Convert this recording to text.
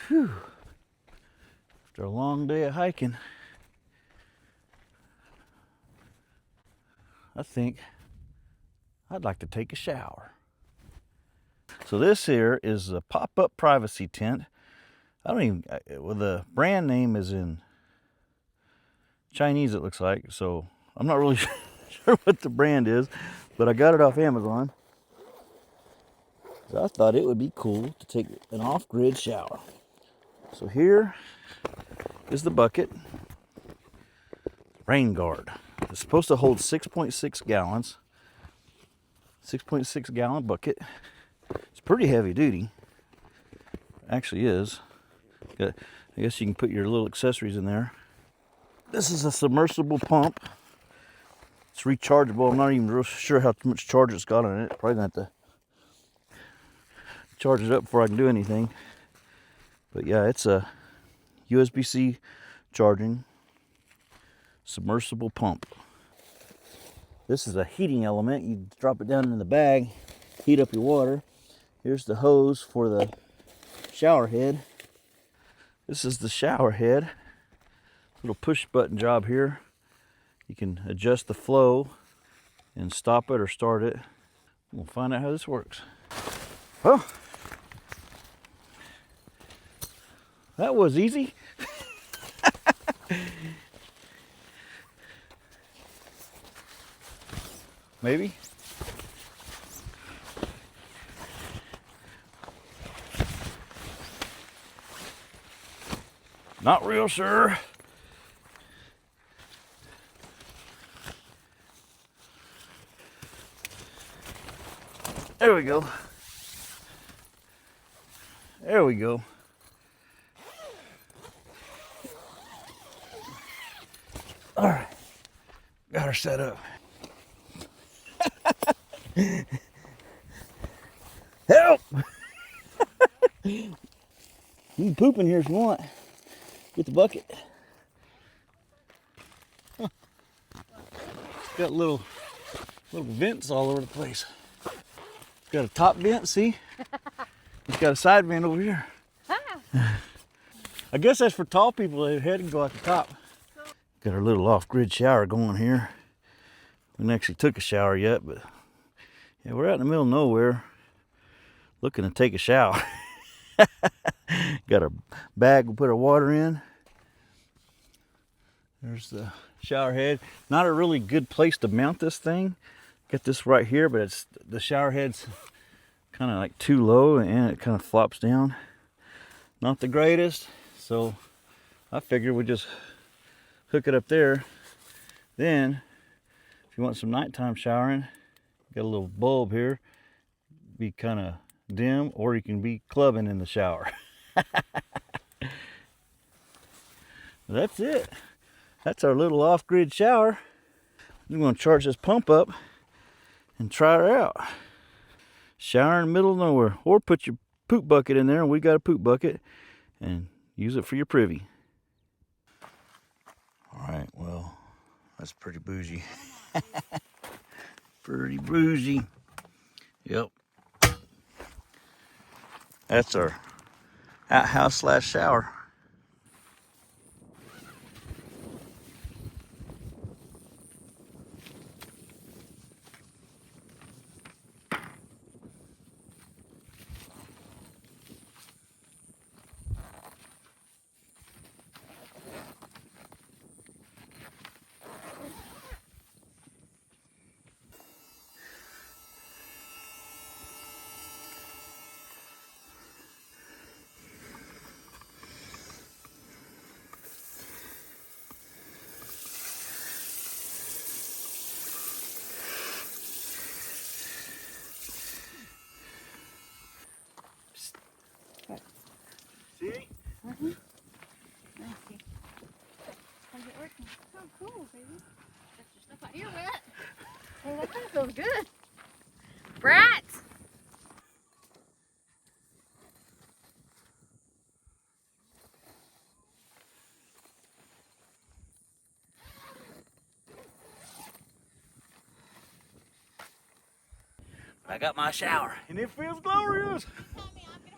Whew. After a long day of hiking, I think I'd like to take a shower. So this here is a pop-up privacy tent. I don't even, well, the brand name is in Chinese, it looks like, so I'm not really sure what the brand is, but I got it off Amazon. So I thought it would be cool to take an off-grid shower. So here is the bucket. Rain guard. It's supposed to hold 6.6 gallons. 6.6 gallon bucket. It's pretty heavy duty. Actually is. I guess you can put your little accessories in there. This is a submersible pump. It's rechargeable. I'm not even real sure how much charge it's got on it. Probably gonna have to charge it up before I can do anything. But yeah, it's a USB-C charging submersible pump. This is a heating element. You drop it down in the bag, heat up your water. Here's the hose for the shower head. This is the shower head. Little push button job here. You can adjust the flow and stop it or start it. We'll find out how this works. Well, that was easy. Maybe. Not real sure. There we go. There we go. All right, got her set up. Help! You can poop in here if you want. Get the bucket. Huh. It's got little vents all over the place. It's got a top vent, see? It's got a side vent over here. I guess that's for tall people. Their head can go out the top. Got our little off-grid shower going here. We haven't actually took a shower yet, but yeah, we're out in the middle of nowhere looking to take a shower. Got our bag, we'll put our water in. There's the shower head. Not a really good place to mount this thing. Got this right here, but it's the shower head's kind of like too low and it kind of flops down. Not the greatest, so I figured we'd just hook it up there. Then, if you want some nighttime showering, got a little bulb here. Be kind of dim, or you can be clubbing in the shower. That's it. That's our little off-grid shower. I'm going to charge this pump up and try her out. Shower in the middle of nowhere, or put your poop bucket in there, and we got a poop bucket, and use it for your privy. All right, well, that's pretty bougie. Pretty bougie. Yep. That's our outhouse / shower. See? Mm-hmm. Nice. How's it working? Oh, cool, baby. Got your stuff out here wet. Oh, that kind of feels good. Brats! I got my shower, and it feels glorious.